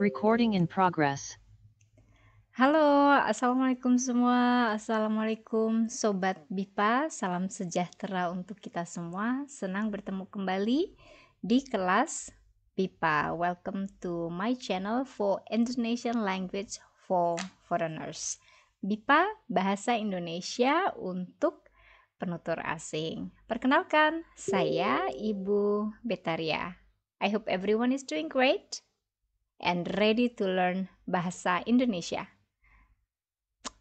Recording in progress. Halo, assalamualaikum semua. Assalamualaikum Sobat BIPA. Salam sejahtera untuk kita semua. Senang bertemu kembali di kelas BIPA. Welcome to my channel for Indonesian language for foreigners. BIPA Bahasa Indonesia untuk penutur asing. Perkenalkan, saya Ibu Betaria. I hope everyone is doing great and ready to learn bahasa Indonesia.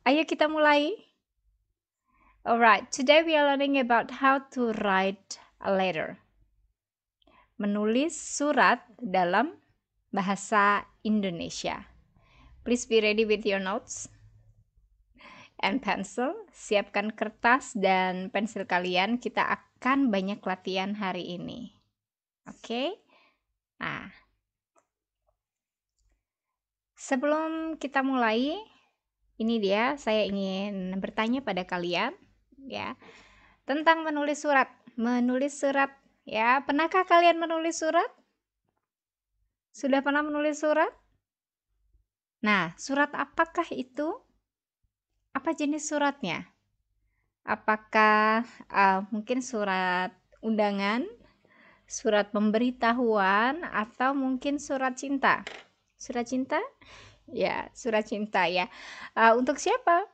Ayo kita mulai. Alright, today we are learning about how to write a letter. Menulis surat dalam bahasa Indonesia. Please be ready with your notes and pencil. Siapkan kertas dan pensil kalian. Kita akan banyak latihan hari ini. Oke? Nah, sebelum kita mulai, ini dia, saya ingin bertanya pada kalian, ya, tentang menulis surat. Menulis surat, ya. Pernahkah kalian menulis surat? Sudah pernah menulis surat? Nah, surat apakah itu? Apa jenis suratnya? Apakah mungkin surat undangan, surat pemberitahuan, atau mungkin surat cinta? Surat cinta? Ya, surat cinta ya. Untuk siapa?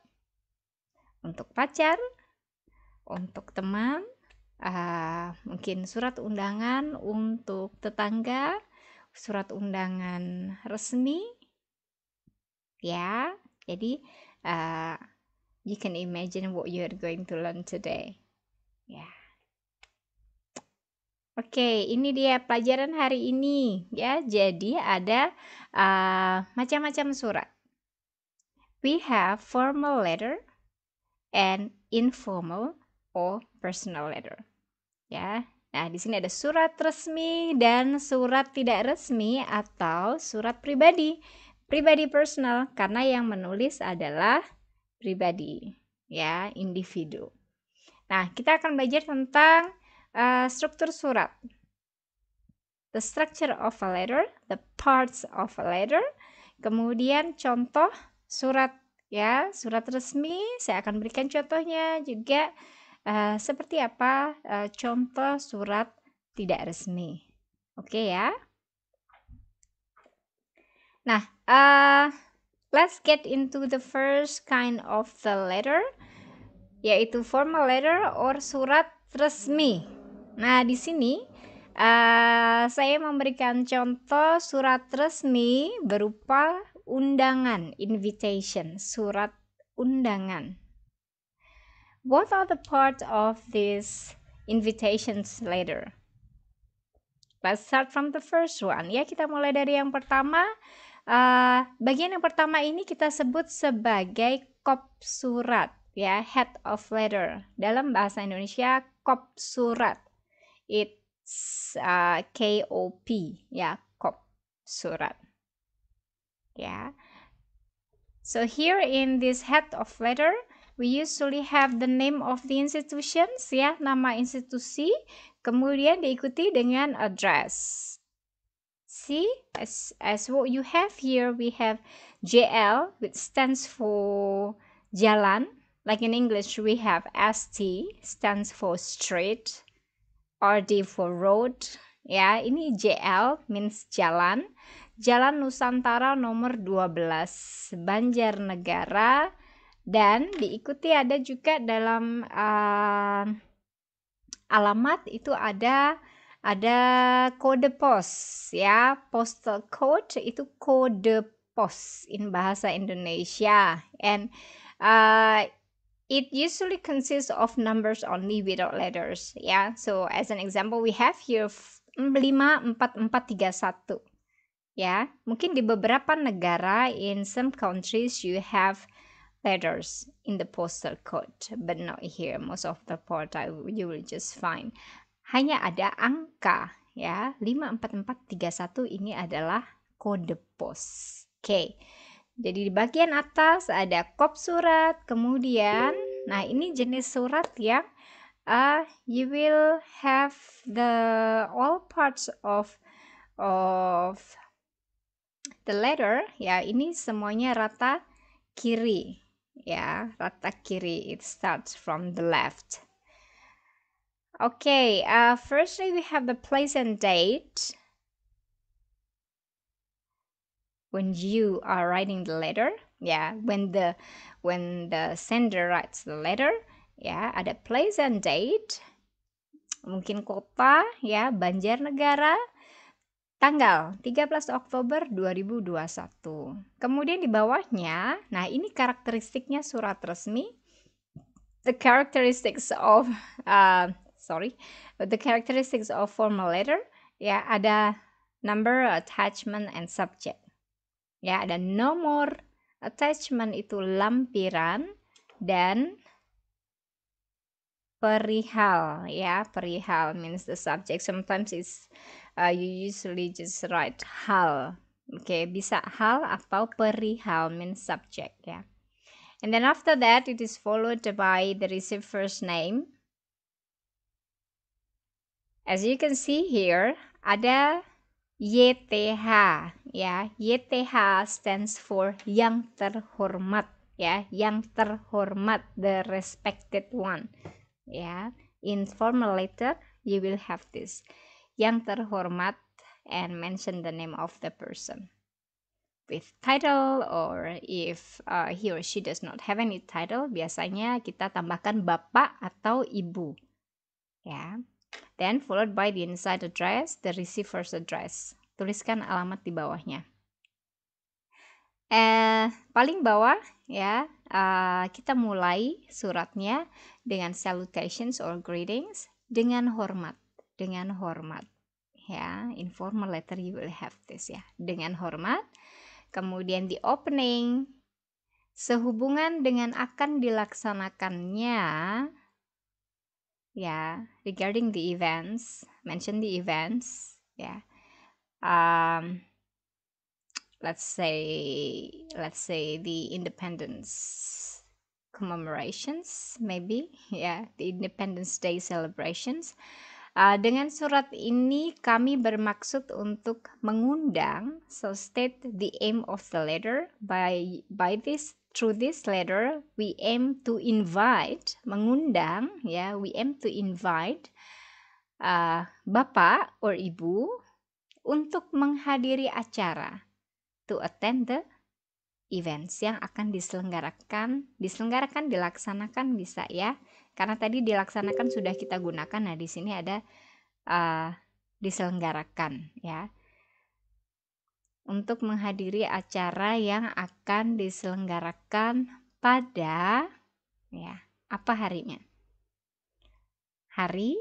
Untuk pacar? Untuk teman? Mungkin surat undangan untuk tetangga, surat undangan resmi, ya. Jadi you can imagine what you are going to learn today, ya. Oke, ini dia pelajaran hari ini, ya. Jadi ada macam-macam surat. We have formal letter and informal or personal letter, ya. Nah, di sini ada surat resmi dan surat tidak resmi atau surat pribadi. Pribadi personal karena yang menulis adalah pribadi, ya, individu. Nah, kita akan belajar tentang struktur surat. The structure of a letter, the parts of a letter. Kemudian contoh surat, ya, surat resmi. Saya akan berikan contohnya juga. Seperti apa contoh surat tidak resmi. Oke ya. Nah, let's get into the first kind of the letter, yaitu formal letter or surat resmi. Nah, di sini saya memberikan contoh surat resmi berupa undangan, invitation, surat undangan. What are the parts of this invitations letter? Let's start from the first one. Ya, kita mulai dari yang pertama. Bagian yang pertama ini kita sebut sebagai kop surat, ya, head of letter. Dalam bahasa Indonesia, kop surat. It's KOP, ya, kop surat. Ya. So here in this head of letter, we usually have the name of the institutions, ya, nama institusi, kemudian diikuti dengan address. See, as what you have here, we have JL, which stands for jalan. Like in English, we have ST, stands for street, RD for road. Ya, ini JL means jalan. Jalan Nusantara nomor 12, Banjarnegara. Dan diikuti ada juga dalam alamat itu ada kode pos, ya. Postal code itu kode pos in bahasa Indonesia. And it usually consists of numbers only without letters, ya. So as an example, we have here 54431. Ya, mungkin di beberapa negara, in some countries you have letters in the postal code, but not here. Most of the part you will just find hanya ada angka, ya. 54431 ini adalah kode pos. Oke. Jadi di bagian atas ada kop surat, kemudian nah ini jenis surat yang you will have the all parts of the letter, ya ini semuanya rata kiri, ya rata kiri. It starts from the left. Okay, firstly we have the place and date. When you are writing the letter, ya, when the sender writes the letter, ya ada place and date. Mungkin kota, ya Banjarnegara, tanggal 13 Oktober 2021. Kemudian di bawahnya, nah ini karakteristiknya surat resmi. The characteristics of formal letter, ya ada number, attachment, and subject. Ya ada nomor, attachment itu lampiran, dan perihal, ya perihal means the subject. Sometimes it's you usually just write hal. Okay, bisa hal atau perihal means subject, ya. And then after that it is followed by the receiver's name. As you can see here, ada YTH, ya. YTH stands for yang terhormat, ya, yang terhormat, the respected one. Ya, in formal letter you will have this yang terhormat and mention the name of the person with title, or if he or she does not have any title, biasanya kita tambahkan bapak atau ibu, ya. Then followed by the inside address, the receiver's address. Tuliskan alamat di bawahnya. Paling bawah, ya, kita mulai suratnya dengan salutations or greetings, dengan hormat, ya. In formal letter you will have this, ya, dengan hormat. Kemudian di opening, sehubungan dengan akan dilaksanakannya, ya, regarding the events, mention the events, ya. Let's say the independence commemorations, maybe, ya, the Independence Day celebrations. Dengan surat ini kami bermaksud untuk mengundang, so state the aim of the letter. Through this letter we aim to invite, mengundang, ya, we aim to invite bapak or ibu untuk menghadiri acara, to attend the events yang akan dilaksanakan bisa, ya. Karena tadi dilaksanakan sudah kita gunakan. Nah, di sini ada diselenggarakan, ya. Untuk menghadiri acara yang akan diselenggarakan pada, ya, apa harinya? Hari,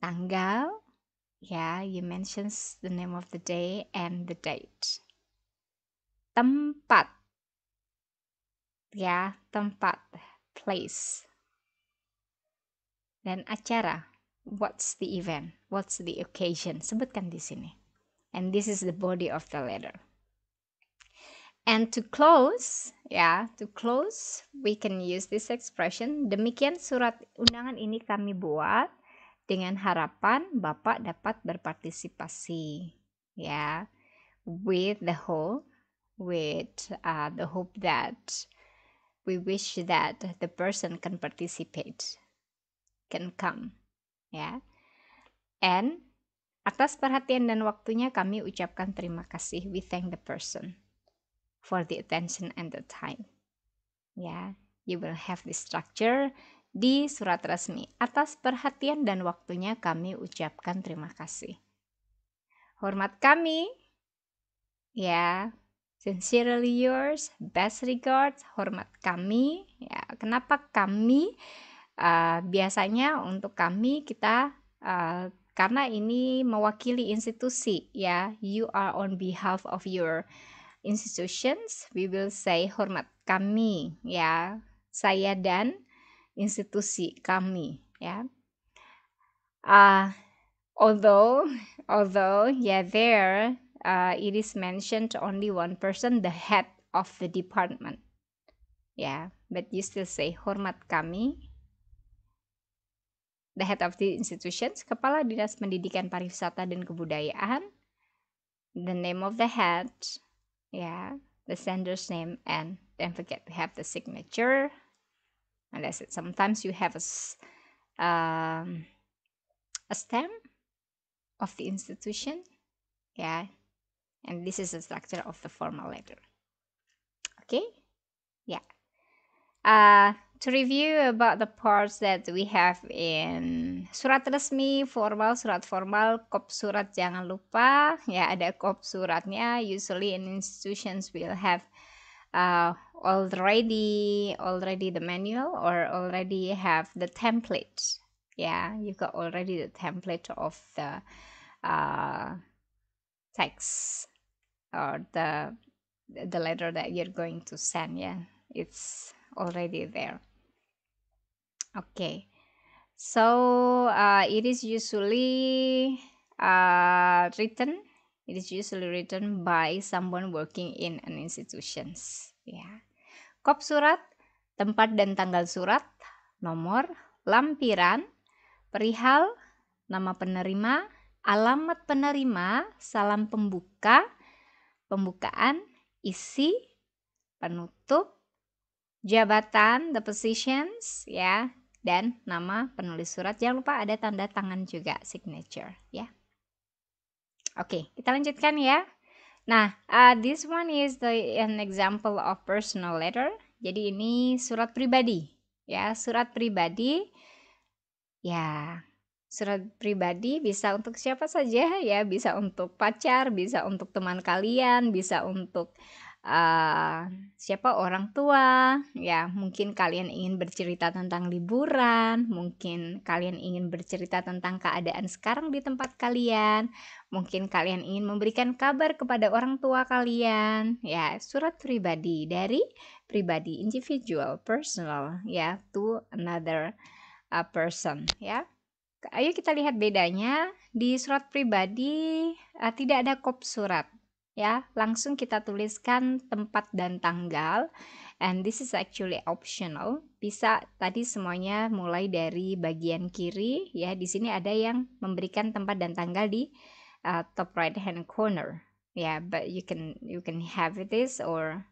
tanggal, ya, you mentions the name of the day and the date. Tempat, ya, tempat, place. Dan acara, what's the event, what's the occasion, sebutkan di sini. And this is the body of the letter. And to close, ya, we can use this expression. Demikian surat undangan ini kami buat dengan harapan Bapak dapat berpartisipasi, ya, with the hope that we wish that the person can participate, can come, ya. And atas perhatian dan waktunya kami ucapkan terima kasih. We thank the person for the attention and the time, ya. You will have the structure di surat resmi. Atas perhatian dan waktunya kami ucapkan terima kasih. Hormat kami, ya. Sincerely yours, best regards, hormat kami, ya. Kenapa kami? Biasanya untuk kami kita karena ini mewakili institusi, ya. You are on behalf of your institutions. We will say hormat kami, ya. Saya dan institusi kami, ya. Although yeah, there it is mentioned only one person, the head of the department, yeah, but you still say hormat kami, the head of the institutions, Kepala Dinas Pendidikan Pariwisata dan Kebudayaan, the name of the head, yeah, the sender's name, and don't forget to have the signature. And that's it. Sometimes you have a stamp of the institution, yeah, and this is the structure of the formal letter. Okay, yeah. To review about the parts that we have in surat resmi, formal, surat formal, kop surat jangan lupa, ya ada kop suratnya. Usually in institutions will have already the manual or already have the template. Yeah, you got already the template of the text or the letter that you're going to send. Yeah, it's already there. Okay, so it is usually written. It is usually written by someone working in an institutions. Yeah. Kop surat, tempat dan tanggal surat, nomor, lampiran, perihal, nama penerima, alamat penerima, salam pembuka, pembukaan, isi, penutup, jabatan, the positions, ya, dan nama penulis surat. Jangan lupa ada tanda tangan juga, signature, ya. Oke, kita lanjutkan ya. Nah, this one is an example of personal letter. Jadi ini surat pribadi, ya, surat pribadi. Ya, surat pribadi bisa untuk siapa saja ya, bisa untuk pacar, bisa untuk teman kalian, bisa untuk siapa orang tua, ya mungkin kalian ingin bercerita tentang liburan, mungkin kalian ingin bercerita tentang keadaan sekarang di tempat kalian, mungkin kalian ingin memberikan kabar kepada orang tua kalian, ya surat pribadi dari pribadi, individual, personal, ya to another person, ya. Ayo kita lihat bedanya. Di surat pribadi tidak ada kop surat, ya. Langsung kita tuliskan tempat dan tanggal, and this is actually optional. Bisa tadi semuanya mulai dari bagian kiri, ya. Di sini ada yang memberikan tempat dan tanggal di top right hand corner, ya. But you can have this or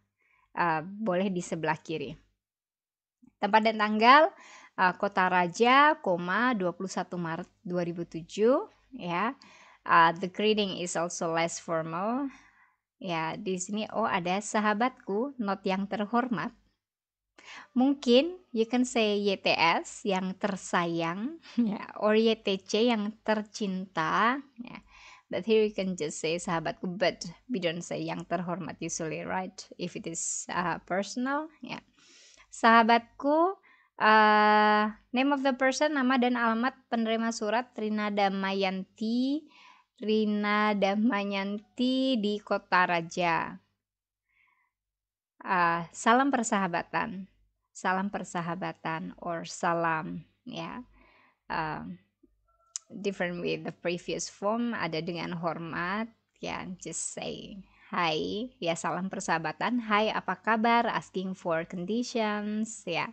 boleh di sebelah kiri. Tempat dan tanggal Kota Raja, 21 Maret 2007, ya. The greeting is also less formal. Ya, di sini ada sahabatku, not yang terhormat. Mungkin you can say YTS yang tersayang, ya, or YTC yang tercinta, ya. But here you can just say sahabatku, but we don't say yang terhormat usually, right? If it is personal, ya. Sahabatku, name of the person, nama dan alamat penerima surat Rina Damayanti di Kota Raja. Salam persahabatan or salam, ya. Different with the previous form, ada dengan hormat, ya, just say hai, ya, salam persahabatan. Hai, apa kabar? Asking for conditions, ya.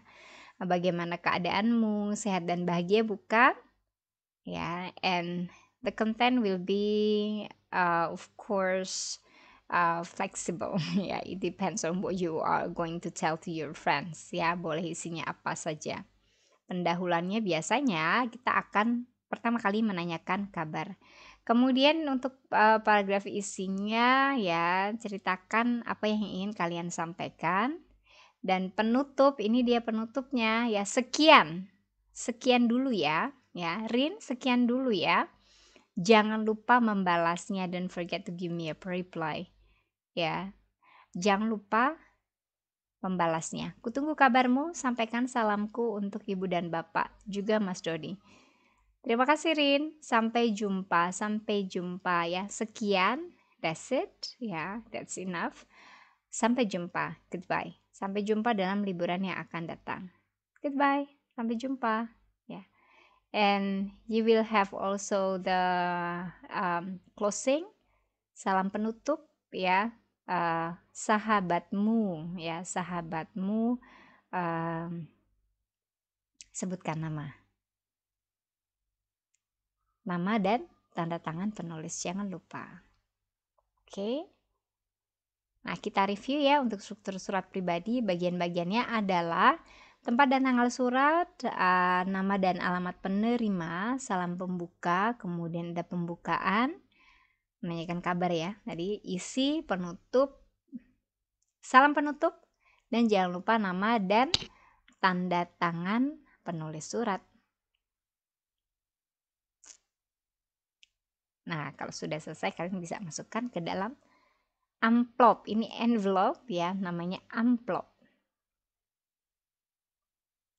Bagaimana keadaanmu? Sehat dan bahagia bukan? Ya, and the content will be of course flexible. Ya, it depends on what you are going to tell to your friends. Ya, boleh isinya apa saja. Pendahuluannya biasanya kita akan pertama kali menanyakan kabar. Kemudian untuk paragraf isinya, ya, ceritakan apa yang ingin kalian sampaikan. Dan penutup, ini dia penutupnya, ya, sekian dulu ya, Rin, sekian dulu ya. Jangan lupa membalasnya, don't forget to give me a reply, ya. Jangan lupa membalasnya. Kutunggu kabarmu, sampaikan salamku untuk ibu dan bapak, juga Mas Dodi. Terima kasih Rin, sampai jumpa ya. Sekian, that's it, ya, that's enough. Sampai jumpa, goodbye. Sampai jumpa dalam liburan yang akan datang. Goodbye, sampai jumpa, ya. And you will have also the closing, salam penutup, ya. Sahabatmu, ya, sahabatmu, sebutkan nama dan tanda tangan penulis, jangan lupa. Oke. Nah, kita review ya untuk struktur surat pribadi. Bagian-bagiannya adalah tempat dan tanggal surat, nama dan alamat penerima, salam pembuka, kemudian ada pembukaan, menanyakan kabar ya. Tadi isi, penutup, salam penutup, dan jangan lupa nama dan tanda tangan penulis surat. Nah, kalau sudah selesai kalian bisa masukkan ke dalam amplop. Ini envelope ya, namanya amplop.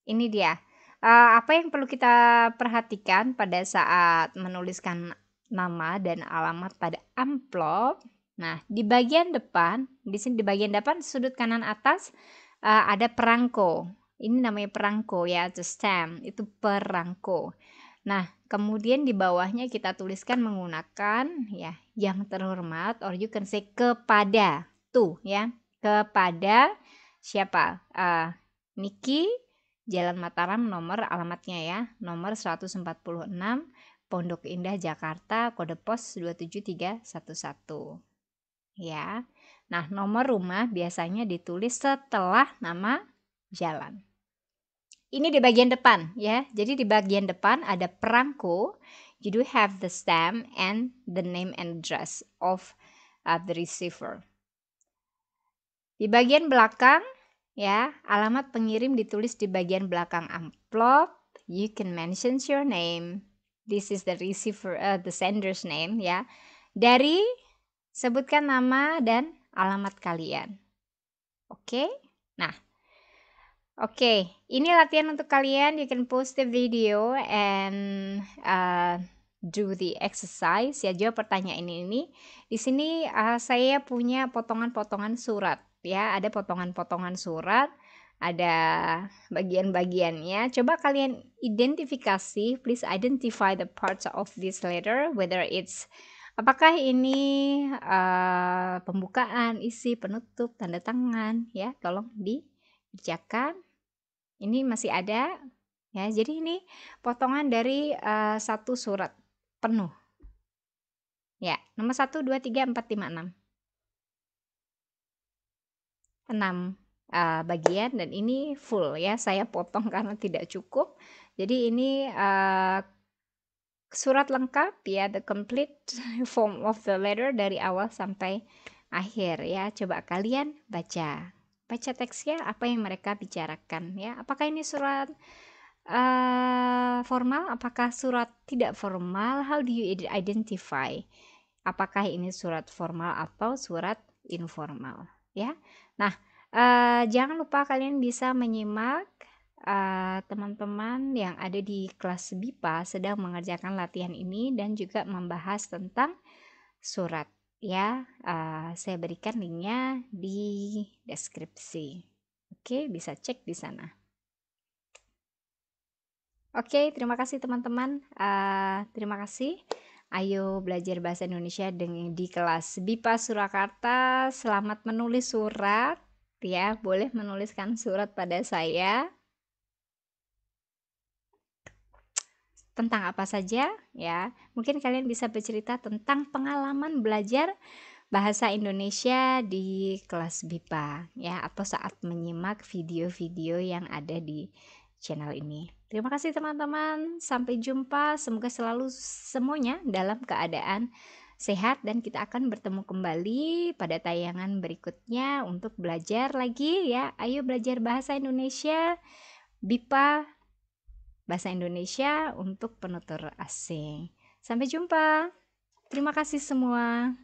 Ini dia. Apa yang perlu kita perhatikan pada saat menuliskan nama dan alamat pada amplop? Nah, di bagian depan, di sini di bagian depan sudut kanan atas ada perangko. Ini namanya perangko ya, the stamp, itu perangko. Nah, kemudian di bawahnya kita tuliskan menggunakan ya yang terhormat, or you can say kepada, tuh ya, kepada siapa? Niki, Jalan Mataram, nomor alamatnya ya, nomor 146, Pondok Indah, Jakarta, kode pos 27311. Ya. Nah, nomor rumah biasanya ditulis setelah nama jalan. Ini di bagian depan ya. Jadi di bagian depan ada perangko. You do have the stamp and the name and address of the receiver. Di bagian belakang ya, alamat pengirim ditulis di bagian belakang amplop. You can mention your name. This is the receiver, the sender's name ya. Dari sebutkan nama dan alamat kalian. Oke? Nah, oke, ini latihan untuk kalian. You can post the video and do the exercise ya. Jawab pertanyaan ini. Di sini saya punya potongan-potongan surat ya. Ada potongan-potongan surat, ada bagian-bagiannya. Coba kalian identifikasi. Please identify the parts of this letter, whether it's apakah ini pembukaan, isi, penutup, tanda tangan ya. Tolong dikerjakan. Ini masih ada ya. Jadi ini potongan dari satu surat penuh. Ya, nomor 1 2 3 4 5 6. 6 bagian dan ini full ya. Saya potong karena tidak cukup. Jadi ini surat lengkap ya, the complete form of the letter dari awal sampai akhir ya. Coba kalian baca teksnya, apa yang mereka bicarakan ya. Apakah ini surat formal, apakah surat tidak formal? How do you identify apakah ini surat formal atau surat informal ya. Nah, jangan lupa kalian bisa menyimak teman-teman yang ada di kelas BIPA sedang mengerjakan latihan ini dan juga membahas tentang surat ya. Saya berikan linknya di deskripsi. Oke, bisa cek di sana. Oke, terima kasih teman-teman. Terima kasih. Ayo belajar bahasa Indonesia di kelas BIPA Surakarta. Selamat menulis surat ya. Boleh menuliskan surat pada saya tentang apa saja ya. Mungkin kalian bisa bercerita tentang pengalaman belajar bahasa Indonesia di kelas BIPA ya, atau saat menyimak video-video yang ada di channel ini. Terima kasih teman-teman, sampai jumpa. Semoga selalu semuanya dalam keadaan sehat dan kita akan bertemu kembali pada tayangan berikutnya untuk belajar lagi ya. Ayo belajar bahasa Indonesia BIPA, bahasa Indonesia untuk penutur asing. Sampai jumpa. Terima kasih semua.